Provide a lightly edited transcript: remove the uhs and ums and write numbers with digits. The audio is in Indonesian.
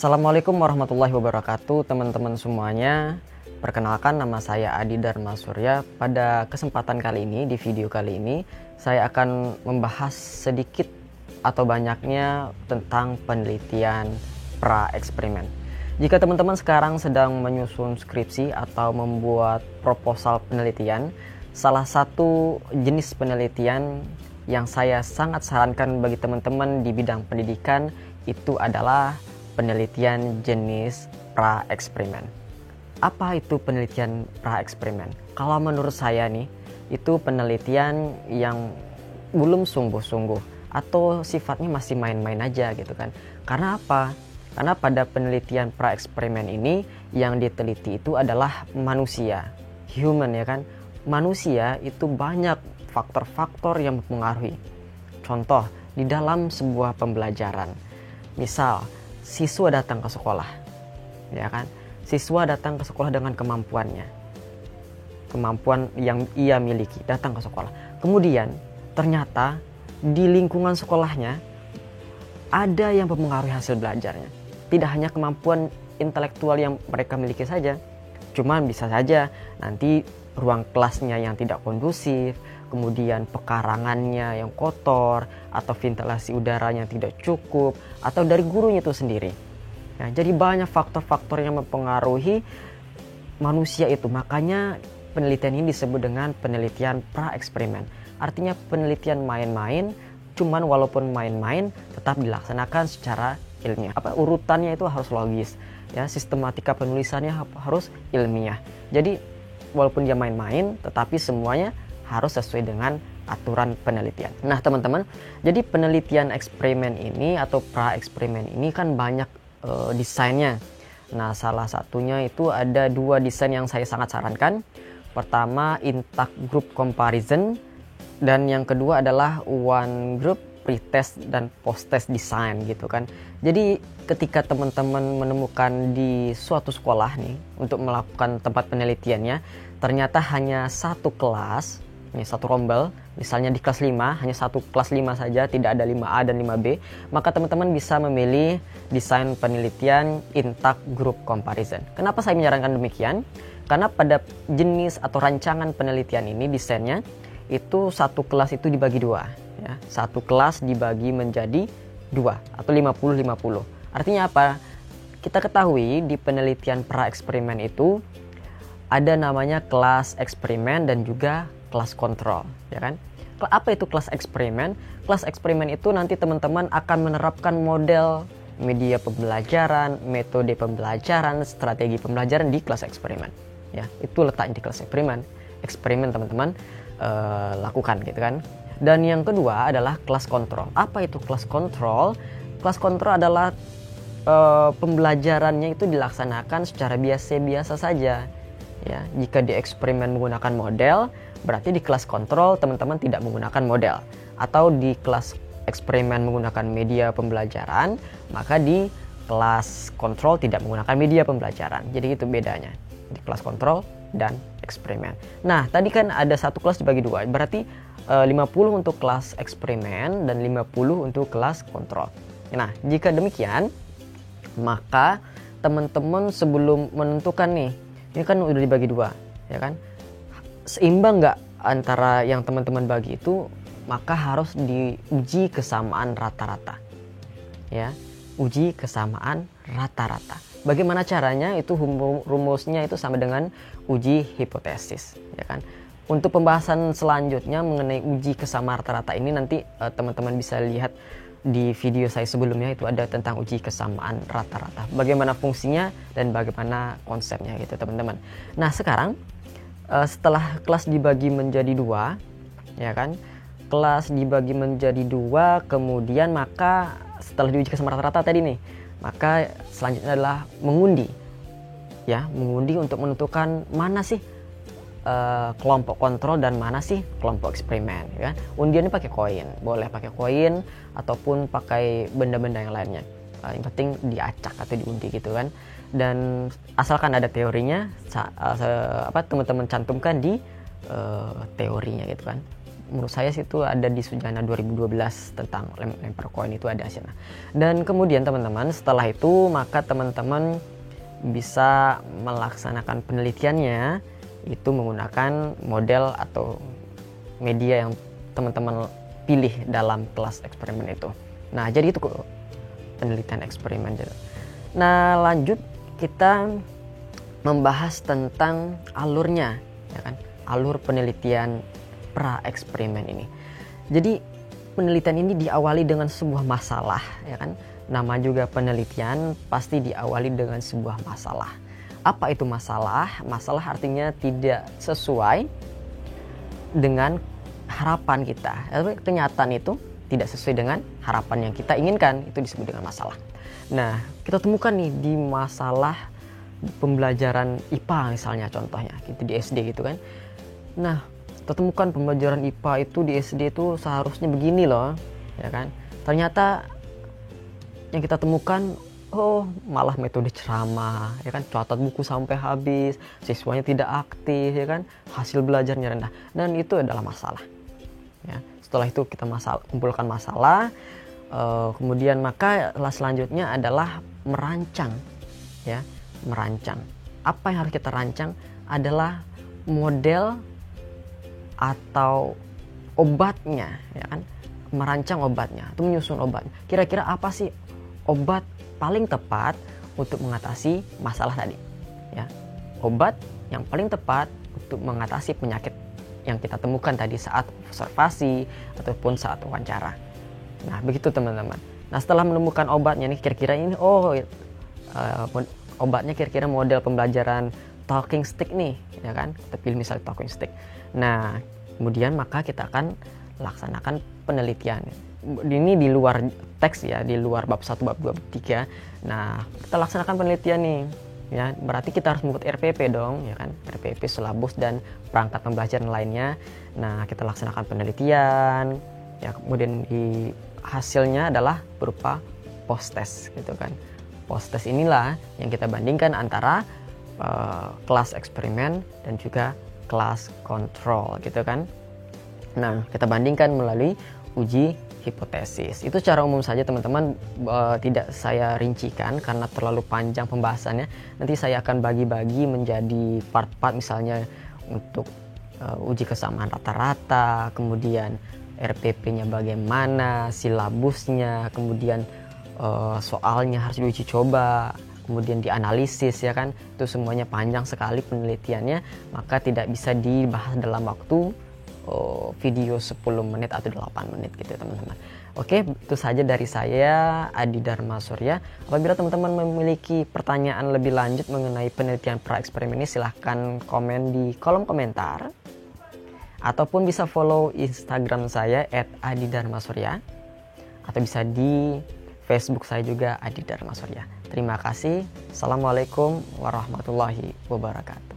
Assalamualaikum warahmatullahi wabarakatuh, teman-teman semuanya. Perkenalkan, nama saya Adi Dharma Surya. Pada kesempatan kali ini, di video kali ini, saya akan membahas sedikit atau banyaknya tentang penelitian pra-eksperimen. Jika teman-teman sekarang sedang menyusun skripsi atau membuat proposal penelitian, salah satu jenis penelitian yang saya sangat sarankan bagi teman-teman di bidang pendidikan itu adalah penelitian jenis pra-eksperimen. Apa itu penelitian pra-eksperimen? Kalau menurut saya nih, itu penelitian yang belum sungguh-sungguh atau sifatnya masih main-main aja gitu kan. Karena apa? Karena pada penelitian pra-eksperimen ini yang diteliti itu adalah manusia, human ya kan. Manusia itu banyak faktor-faktor yang mempengaruhi. Contoh, di dalam sebuah pembelajaran. Misal, siswa datang ke sekolah, ya kan? Siswa datang ke sekolah dengan kemampuan yang ia miliki, datang ke sekolah. Kemudian ternyata di lingkungan sekolahnya ada yang mempengaruhi hasil belajarnya. Tidak hanya kemampuan intelektual yang mereka miliki saja, cuman bisa saja nanti ruang kelasnya yang tidak kondusif, kemudian pekarangannya yang kotor, atau ventilasi udara yang tidak cukup, atau dari gurunya itu sendiri. Nah, jadi banyak faktor-faktor yang mempengaruhi manusia itu. Makanya penelitian ini disebut dengan penelitian pra-eksperimen. Artinya penelitian main-main, cuman walaupun main-main tetap dilaksanakan secara ilmiah. Urutannya itu harus logis, ya, sistematika penulisannya harus ilmiah. Jadi walaupun dia main-main, tetapi semuanya harus sesuai dengan aturan penelitian. Nah teman-teman, jadi penelitian eksperimen ini atau pra-eksperimen ini kan banyak desainnya. Nah salah satunya itu ada dua desain yang saya sangat sarankan. Pertama, intact group comparison, dan yang kedua adalah one group pre-test dan post-test design gitu kan. Jadi ketika teman-teman menemukan di suatu sekolah nih untuk melakukan tempat penelitiannya, ternyata hanya satu kelas, ini satu rombel, misalnya di kelas 5, hanya satu kelas 5 saja, tidak ada 5A dan 5B, maka teman-teman bisa memilih desain penelitian intact group comparison. Kenapa saya menyarankan demikian? Karena pada jenis atau rancangan penelitian ini desainnya itu satu kelas itu dibagi dua, ya. Satu kelas dibagi menjadi dua atau 50-50. Artinya apa? Kita ketahui di penelitian pra-eksperimen itu ada namanya kelas eksperimen dan juga kelas kontrol, ya kan? Apa itu kelas eksperimen? Kelas eksperimen itu nanti teman-teman akan menerapkan model media pembelajaran, metode pembelajaran, strategi pembelajaran di kelas eksperimen. Ya, itu letaknya di kelas eksperimen. Eksperimen teman-teman lakukan gitu kan. Dan yang kedua adalah kelas kontrol. Apa itu kelas kontrol? Kelas kontrol adalah pembelajarannya itu dilaksanakan secara biasa-biasa saja. Ya, jika di eksperimen menggunakan model, berarti di kelas kontrol teman-teman tidak menggunakan model. Atau di kelas eksperimen menggunakan media pembelajaran, maka di kelas kontrol tidak menggunakan media pembelajaran. Jadi itu bedanya di kelas kontrol dan eksperimen. Nah, tadi kan ada satu kelas dibagi dua, berarti 50 untuk kelas eksperimen dan 50 untuk kelas kontrol. Nah, jika demikian, maka teman-teman sebelum menentukan nih, ini kan udah dibagi dua, ya kan? Seimbang nggak antara yang teman-teman bagi itu, maka harus diuji kesamaan rata-rata. Ya, uji kesamaan rata-rata. Bagaimana caranya? Itu rumusnya itu sama dengan uji hipotesis, ya kan? Untuk pembahasan selanjutnya mengenai uji kesamaan rata-rata ini nanti teman-teman bisa lihat di video saya sebelumnya, itu ada tentang uji kesamaan rata-rata. Bagaimana fungsinya dan bagaimana konsepnya gitu teman-teman. Nah sekarang setelah kelas dibagi menjadi dua, ya kan? Kelas dibagi menjadi dua, kemudian maka setelah diuji kesamaan rata-rata tadi nih, maka selanjutnya adalah mengundi. Ya, mengundi untuk menentukan mana sih kelompok kontrol dan mana sih kelompok eksperimen, ya kan? Undiannya pakai koin, boleh pakai koin ataupun pakai benda-benda yang lainnya. Yang penting diacak atau diundi gitu kan. Dan asalkan ada teorinya, teman-teman cantumkan di teorinya gitu kan. menurut saya sih itu ada di Sujana 2012 tentang lempar koin itu ada sih. Dan kemudian teman-teman setelah itu maka teman-teman bisa melaksanakan penelitiannya itu menggunakan model atau media yang teman-teman pilih dalam kelas eksperimen itu. Nah, jadi itu penelitian eksperimen. Nah, lanjut kita membahas tentang alurnya, ya kan? Alur penelitian pra eksperimen ini. Jadi penelitian ini diawali dengan sebuah masalah, ya kan? Nama juga penelitian pasti diawali dengan sebuah masalah. Apa itu masalah? Masalah artinya tidak sesuai dengan harapan kita. Kenyataan itu tidak sesuai dengan harapan yang kita inginkan, itu disebut dengan masalah. Nah, kita temukan nih di masalah pembelajaran IPA misalnya contohnya, gitu di SD gitu kan. Nah, kita temukan pembelajaran IPA itu di SD itu seharusnya begini loh, ya kan. Ternyata yang kita temukan, oh malah metode ceramah, ya kan, catat buku sampai habis, siswanya tidak aktif, ya kan, hasil belajarnya rendah, dan itu adalah masalah. Ya, setelah itu kita kumpulkan masalah, kemudian maka selanjutnya adalah merancang, ya, merancang. Apa yang harus kita rancang adalah model atau obatnya, ya kan, merancang obatnya, itu menyusun obatnya. Kira-kira apa sih obat paling tepat untuk mengatasi masalah tadi, ya, obat yang paling tepat untuk mengatasi penyakit yang kita temukan tadi saat observasi ataupun saat wawancara. Nah, begitu teman-teman. Nah, setelah menemukan obatnya nih, kira-kira ini, obatnya kira-kira model pembelajaran talking stick nih, ya kan? Kita pilih misalnya talking stick. Nah, kemudian maka kita akan laksanakan penelitian. Ini di luar teks ya, di luar bab 1, bab 2, bab 3. Nah, kita laksanakan penelitian nih. Ya, berarti kita harus membuat RPP dong, ya kan? RPP, silabus dan perangkat pembelajaran lainnya. Nah, kita laksanakan penelitian, ya, kemudian hasilnya adalah berupa post test, gitu kan? Post test inilah yang kita bandingkan antara kelas eksperimen dan juga kelas kontrol, gitu kan? Nah, kita bandingkan melalui uji hipotesis. Itu secara umum saja teman-teman, tidak saya rincikan karena terlalu panjang pembahasannya. Nanti saya akan bagi-bagi menjadi part-part, misalnya untuk uji kesamaan rata-rata, kemudian RPP-nya bagaimana, silabusnya, kemudian soalnya harus diuji coba, kemudian dianalisis, ya kan. Itu semuanya panjang sekali penelitiannya, maka tidak bisa dibahas dalam waktu video 10 menit atau 8 menit gitu teman-teman. Oke, itu saja dari saya, Adi Dharma Surya. Apabila teman-teman memiliki pertanyaan lebih lanjut mengenai penelitian pra eksperimen ini, silahkan komen di kolom komentar, ataupun bisa follow Instagram saya @adidharmasurya, atau bisa di Facebook saya juga Adi Dharma Surya. Terima kasih. Assalamualaikum warahmatullahi wabarakatuh.